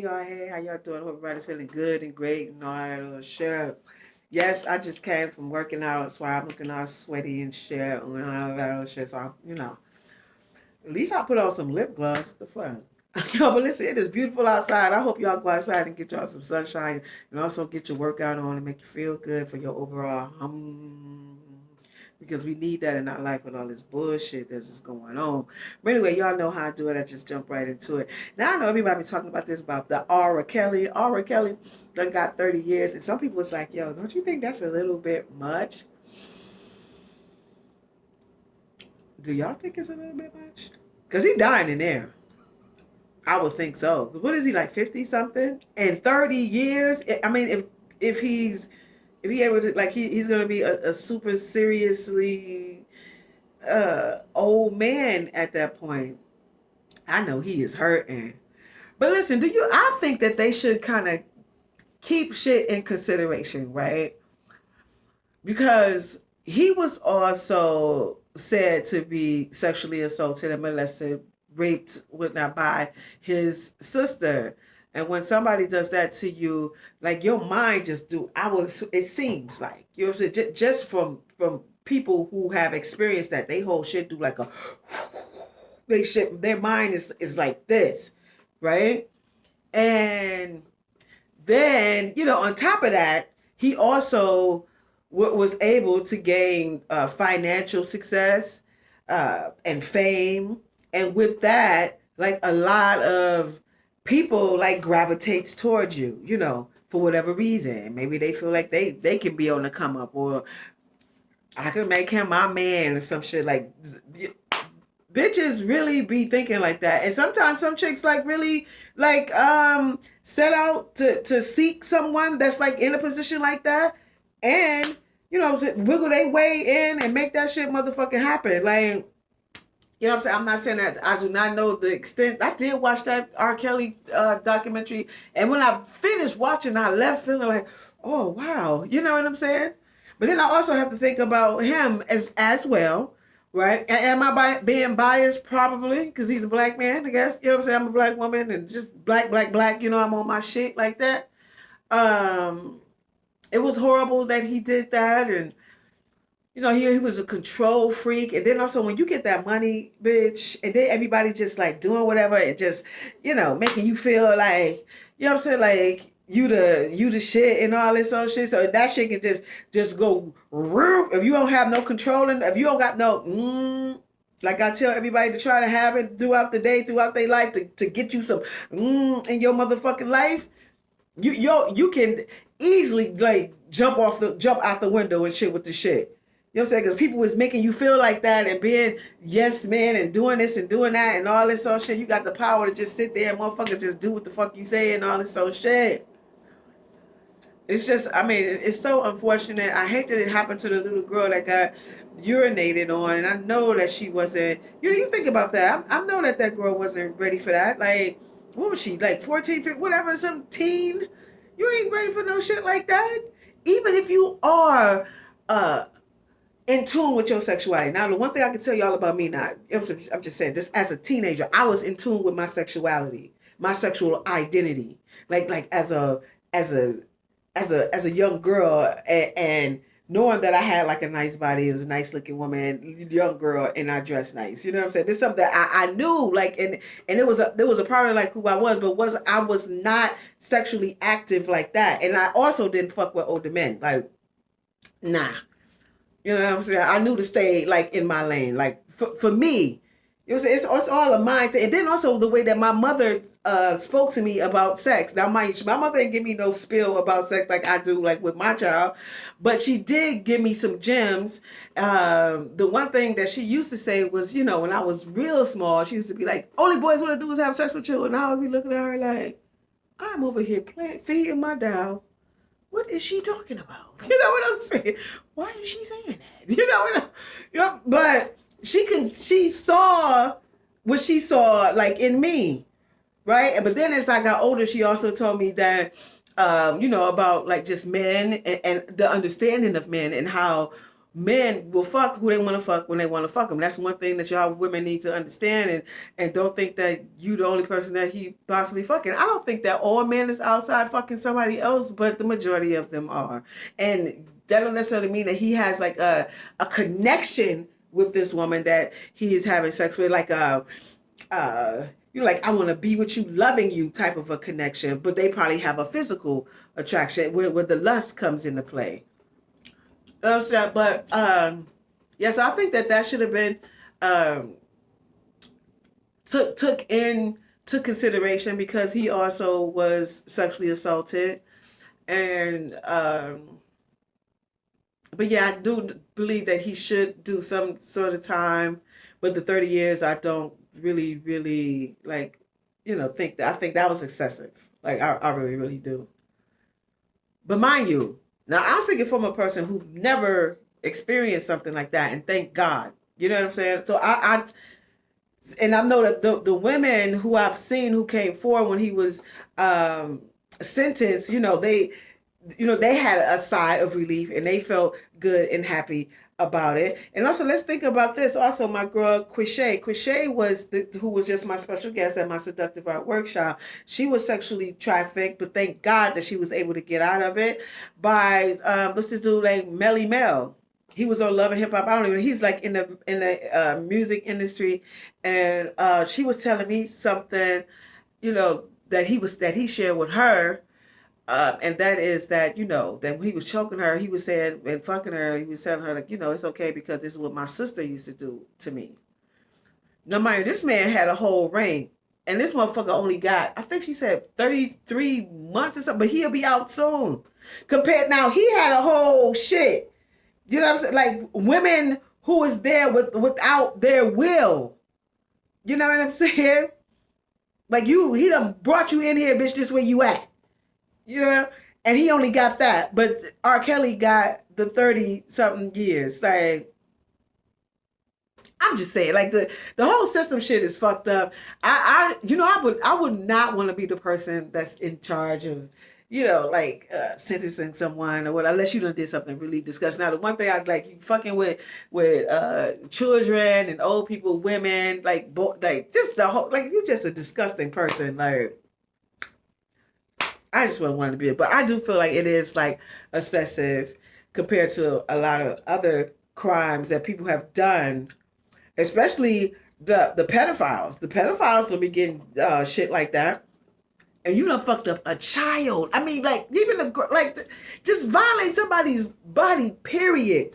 y'all? Hey, how y'all doing? Hope everybody's feeling good and great and all that little shit. Yes, I just came from working out, so I'm looking all sweaty and shit and all that little shit. So, at least I put on some lip gloss. The fuck? Yo, but listen, it is beautiful outside. I hope y'all go outside and get y'all some sunshine and also get your workout on and make you feel good for your overall because we need that in our life with all this bullshit that's just going on. But anyway, y'all know how I do it. I just jump right into it. Now I know everybody been talking about this about the R. Kelly. R. Kelly done got 30 years, and some people it's like, yo, don't you think that's a little bit much? Do y'all think it's a little bit much? Because he dying in there. I would think so. What is he, like 50 something? In 30 years? I mean, if he's if he able to, like, he's gonna be a super seriously old man at that point. I know he is hurting. But listen, I think that they should kind of keep shit in consideration, right? Because he was also said to be sexually assaulted and molested, raped, whatnot, by his sister. And when somebody does that to you, like your mind just do. It seems like you know what I'm saying, just from people who have experienced that, they whole shit do like a. They shit. Their mind is like this, right? And then on top of that, he also was able to gain financial success and fame, and with that, like a lot of people like gravitates towards you, for whatever reason. Maybe they feel like they can be on the come up, or I could make him my man or some shit. Like, bitches really be thinking like that. And sometimes some chicks like really like set out to seek someone that's like in a position like that, and wiggle their way in and make that shit motherfucking happen. Like, you know what I'm saying? I'm not saying that I do not know the extent. I did watch that R. Kelly documentary, and when I finished watching, I left feeling like, oh wow, you know what I'm saying? But then I also have to think about him as well, right? Am I being biased? Probably, because he's a black man, I guess. You know what I'm saying? I'm a black woman, and just black. I'm on my shit like that. It was horrible that he did that, and he was a control freak. And then also when you get that money, bitch, and then everybody just like doing whatever and just, making you feel like, you know what I'm saying, like you the shit and all this old shit. So that shit can just go if you don't have no control, and if you don't got no like I tell everybody to try to have it throughout the day, throughout their life, to get you some in your motherfucking life. You can easily like jump out the window and shit with the shit. You know what I'm saying? Because people was making you feel like that and being yes man and doing this and doing that and all this old shit. You got the power to just sit there and motherfucker just do what the fuck you say and all this old shit. It's just, I mean, it's so unfortunate. I hate that it happened to the little girl that got urinated on, and I know that she wasn't. You think about that. I know that girl wasn't ready for that. Like, what was she, like 14, 15, whatever, some teen? You ain't ready for no shit like that. Even if you are in tune with your sexuality. Now, the one thing I can tell y'all about me now, I'm just saying, just as a teenager, I was in tune with my sexuality, my sexual identity, like as a young girl, and knowing that I had like a nice body, it was a nice looking woman, young girl, and I dressed nice. You know what I'm saying? This is something that I knew, like, and there was a part of like who I was, but I was not sexually active like that, and I also didn't fuck with older men, like, nah. You know what I'm saying? I knew to stay like in my lane. Like for me, it's all a mind thing. And then also the way that my mother spoke to me about sex. Now my mother didn't give me no spill about sex like I do like with my child, but she did give me some gems. The one thing that she used to say was, when I was real small, she used to be like, "Only boys want to do is have sex with you," and I would be looking at her like, "I'm over here feeding my dog. What is she talking about?" You know what I'm saying? Why is she saying that? But she saw what she saw like in me, right? But then as I got older, she also told me that, about like just men and the understanding of men and how men will fuck who they want to fuck when they want to fuck them. That's one thing that y'all women need to understand, and don't think that you the only person that he possibly fucking. I don't think that all men is outside fucking somebody else, but the majority of them are. And that don't necessarily mean that he has like a connection with this woman that he is having sex with, like you like, I want to be with you, loving you type of a connection, but they probably have a physical attraction where the lust comes into play. But yes, I think that should have been um, took into consideration, because he also was sexually assaulted. And but yeah, I do believe that he should do some sort of time. But the 30 years, I don't really like, think that. I think that was excessive. Like, I really do. But mind you, now I'm speaking from a person who never experienced something like that, and thank God. You know what I'm saying? So and I know that the women who I've seen who came forward when he was um, sentenced, they had a sigh of relief, and they felt good and happy about it. And also, let's think about this. Also, my girl Quishay was who was just my special guest at my Seductive ArT workshop. She was sexually trafficked, but thank God that she was able to get out of it by what's this dude like Melly Mel. He was on Love and Hip Hop. I don't even. He's like in the music industry, and she was telling me something, that he shared with her, and that is that, that when he was choking her, he was saying, and fucking her, he was telling her, like, it's okay because this is what my sister used to do to me. No matter, this man had a whole ring, and this motherfucker only got, I think she said 33 months or something, but he'll be out soon. Compared, now he had a whole shit. You know what I'm saying? Like, women who was there without their will. You know what I'm saying? Like, he done brought you in here, bitch, this where you at. You know, and he only got that, but R. Kelly got the 30 something years. Like, I'm just saying, like, the whole system shit is fucked up. I would not want to be the person that's in charge of, sentencing someone or what, unless you done did something really disgusting. Now, the one thing I'd like, you fucking with children and old people, women, like, just the whole, like, you're just a disgusting person. Like, I just wouldn't want to be it. But I do feel like it is like excessive compared to a lot of other crimes that people have done, especially the pedophiles. The pedophiles will be getting shit like that. And you done fucked up a child. I mean, like, even just violate somebody's body, period.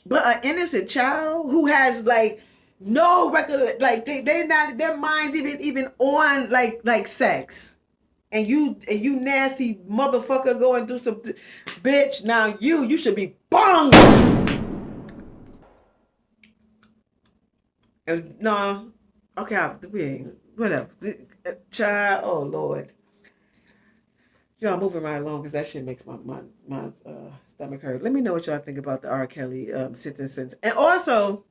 But an innocent child who has like no record, like they not, their minds even on like sex, and you nasty motherfucker go and do some bitch. Now you should be bung. And no, okay, whatever. Child, oh Lord, y'all moving right along because that shit makes my stomach hurt. Let me know what y'all think about the R. Kelly sentences, and also,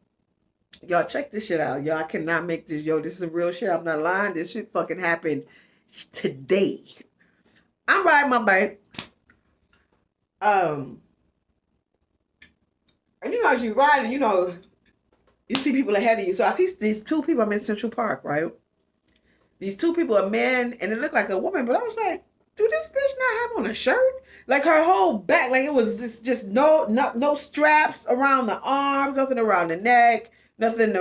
y'all check this shit out. Y'all cannot make this. This is a real shit. I'm not lying. This shit fucking happened today. I'm riding my bike. And as you riding, you see people ahead of you. So I see these two people. I'm in Central Park, right? These two people, a man, and it looked like a woman. But I was like, do this bitch not have on a shirt? Like, her whole back, like, it was just no straps around the arms, nothing around the neck, nothing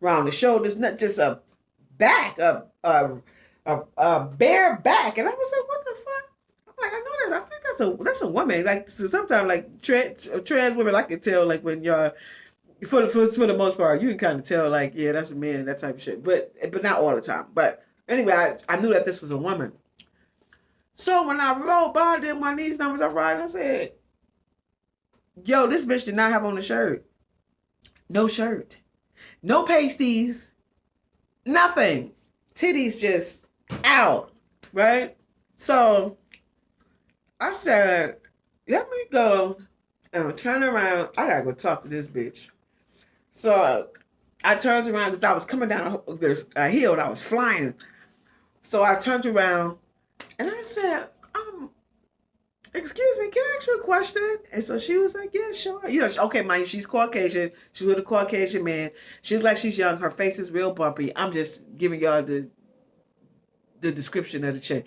around the shoulders, not just a back, a bare back. And I was like, what the fuck? I'm like, I know this. I think that's a woman. Like, so sometimes, like, trans women, I can tell, like, when y'all, for the most part, you can kind of tell, like, yeah, that's a man, that type of shit. But not all the time. But anyway, I knew that this was a woman. So when I rolled by, did my knees numbers, I ride, I said, yo, this bitch did not have on a shirt. No shirt. No pasties. Nothing. Titties just out. Right? So I said, let me go and turn around. I gotta go talk to this bitch. So I turned around because I was coming down a hill and I was flying. So I turned around and I said, excuse me, can I ask you a question? And so she was like, yeah, sure. You know, okay, mind you, she's Caucasian. She's with a Caucasian man. She looks like she's young. Her face is real bumpy. I'm just giving y'all the description of the chick.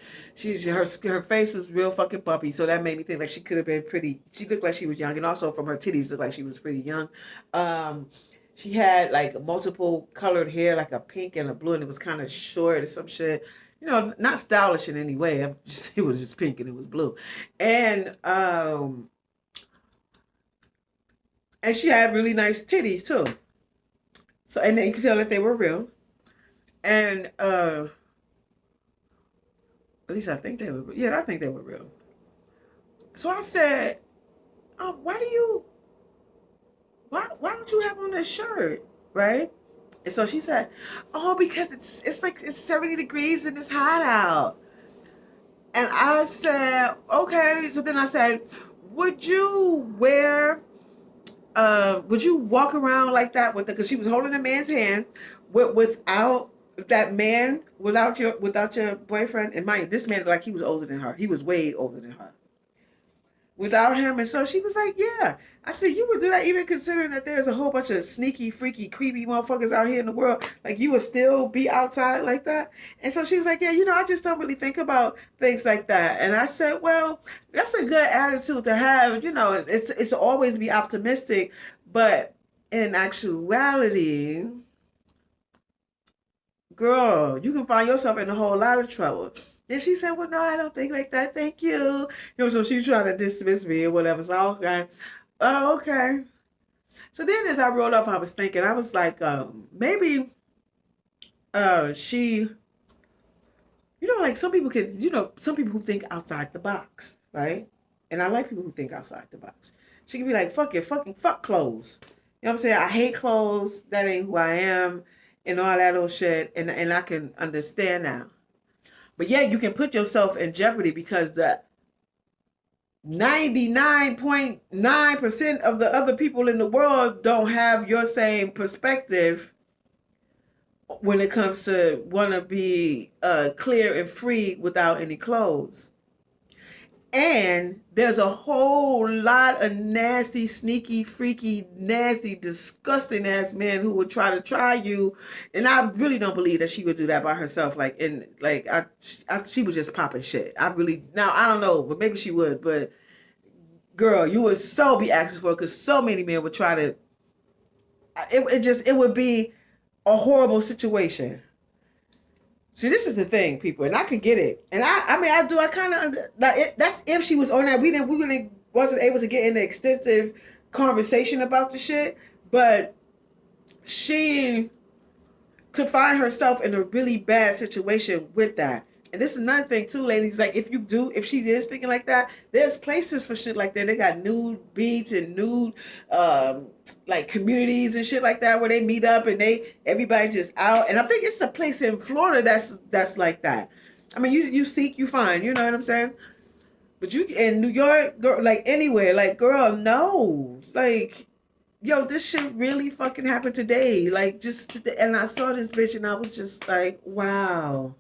Her face was real fucking bumpy, so that made me think like she could have been pretty. She looked like she was young, and also from her titties looked like she was pretty young. Um, she had like multiple colored hair, like a pink and a blue, and it was kind of short or some shit. You know, not stylish in any way. It was just pink and it was blue, and and she had really nice titties too. So and then you could tell that they were real, and at least I think they were. Yeah, I think they were real. So I said, why do you why don't you have on that shirt? Right? And so she said, oh, because it's like it's 70 degrees and it's hot out. And I said, okay. So then I said, would you wear would you walk around like that with because she was holding a man's hand without that man without your boyfriend and mind this man like he was older than her. He was way older than her without him. And so she was like, yeah. I said, you would do that even considering that there's a whole bunch of sneaky, freaky, creepy motherfuckers out here in the world. Like, you would still be outside like that? And so she was like, yeah, you know, I just don't really think about things like that. And I said, well, that's a good attitude to have. You know, it's always be optimistic. But in actuality, girl, you can find yourself in a whole lot of trouble. And she said, well, no, I don't think like that. Thank you. You know, so she tried to dismiss me or whatever. So, okay. Oh, okay. So then as I rolled off, I was thinking, I was like, maybe she, you know, like some people can, you know, some people who think outside the box, right? And I like people who think outside the box. She can be like, fuck it, fuck clothes. You know what I'm saying? I hate clothes. That ain't who I am. And all that old shit. And I can understand now. But yeah, you can put yourself in jeopardy because the 99.9% of the other people in the world don't have your same perspective when it comes to want to be clear and free without any clothes. And there's a whole lot of nasty, sneaky, freaky, nasty, disgusting ass men who would try you. And I really don't believe that she would do that by herself. Like, and like, she was just popping shit. I really, now I don't know, but maybe she would. But girl, you would so be asking for it because so many men would try to. It would be a horrible situation. See, this is the thing, people, and I could get it, and I mean, I kind of like that's if she was on that. We wasn't able to get in the extensive conversation about the shit, but she could find herself in a really bad situation with that. And this is another thing too, ladies. Like if she is thinking like that, there's places for shit like that. They got nude beats and nude, like communities and shit like that where they meet up and everybody just out. And I think it's a place in Florida that's like that. I mean, you seek, you find. You know what I'm saying? But you in New York, girl, like anywhere, like girl, no, like yo, this shit really fucking happened today. Like just today, and I saw this bitch and I was just like, wow.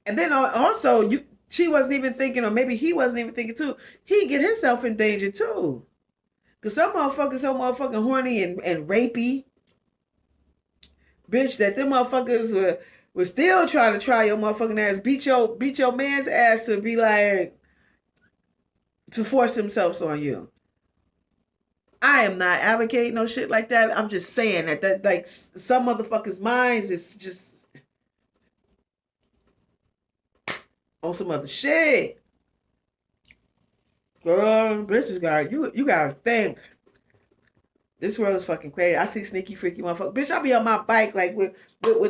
And then also she wasn't even thinking, or maybe he wasn't even thinking too. He get himself in danger too. Cause some motherfuckers so motherfucking horny and rapey, bitch, that them motherfuckers were still trying to try your motherfucking ass, beat your man's ass to be like to force themselves on you. I am not advocating no shit like that. I'm just saying that like some motherfuckers' minds is just on some other shit. Girl, bitches got you gotta think. This world is fucking crazy. I see sneaky freaky motherfucker. Bitch, I be on my bike like with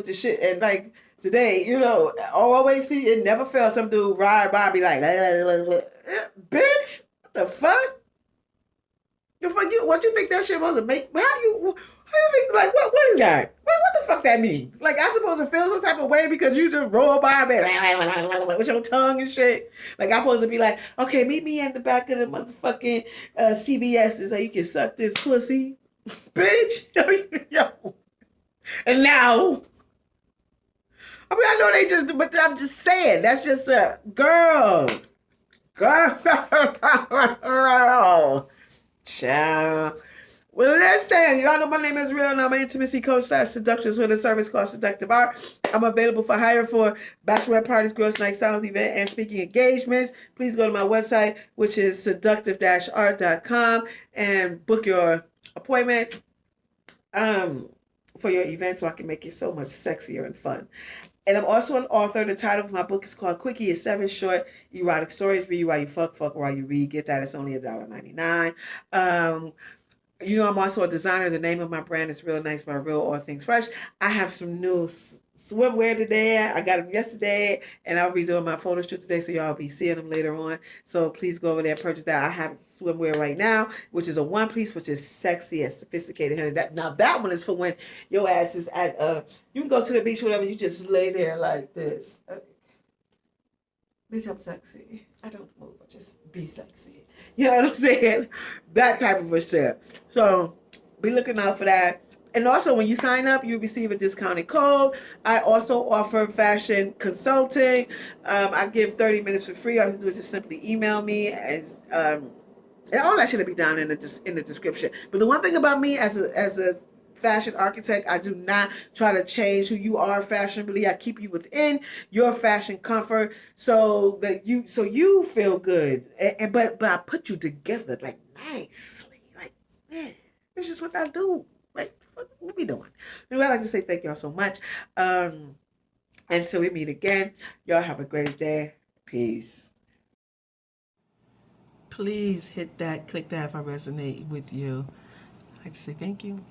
the shit and like today, you know, always see it never fails. Some dude ride by be like, bitch, what the fuck? The fuck you? What you think that shit supposed to make? How you think like what is that? What the fuck that mean? Like I supposed to feel some type of way because you just roll by me with your tongue and shit. Like I'm supposed to be like, okay, meet me at the back of the motherfucking CVS so you can suck this pussy, bitch. Yo, and now. I mean, I know they just, but I'm just saying that's just a girl. Ciao. Well, listen, y'all know my name is Rill, and I'm an intimacy coach / seductress with a service called Seductive ArT. I'm available for hire for bachelorette parties, girls' night, sound event, and speaking engagements. Please go to my website, which is seductive-art.com, and book your appointment for your event so I can make it so much sexier and fun. And I'm also an author. The title of my book is called Quickie. It's 7 short erotic stories. Read while you fuck while you read. Get that. It's only $1.99. I'm also a designer. The name of my brand is Rill Nice by Rill, All Things Fresh. I have some new swimwear today. I got them yesterday, and I'll be doing my photo shoot today, so y'all be seeing them later on. So please go over there and purchase that. I have swimwear right now, which is a one piece, which is sexy and sophisticated. Honey. That one is for when your ass is at you can go to the beach, whatever. You just lay there like this. Bitch, I'm sexy. I don't move. I just be sexy. You know what I'm saying? That type of a shit. So be looking out for that. And also, when you sign up, you receive a discounted code. I also offer fashion consulting. I give 30 minutes for free. All you have to do is just simply email me as and all that should be down in the description. But the one thing about me as a fashion architect, I do not try to change who you are fashionably. I keep you within your fashion comfort so that you feel good. But I put you together like nicely. Like, man, this is what I do. Like, what we doing? Anyway, I'd like to say thank y'all so much. Until we meet again, y'all have a great day. Peace. Please click that if I resonate with you. I'd like to say thank you.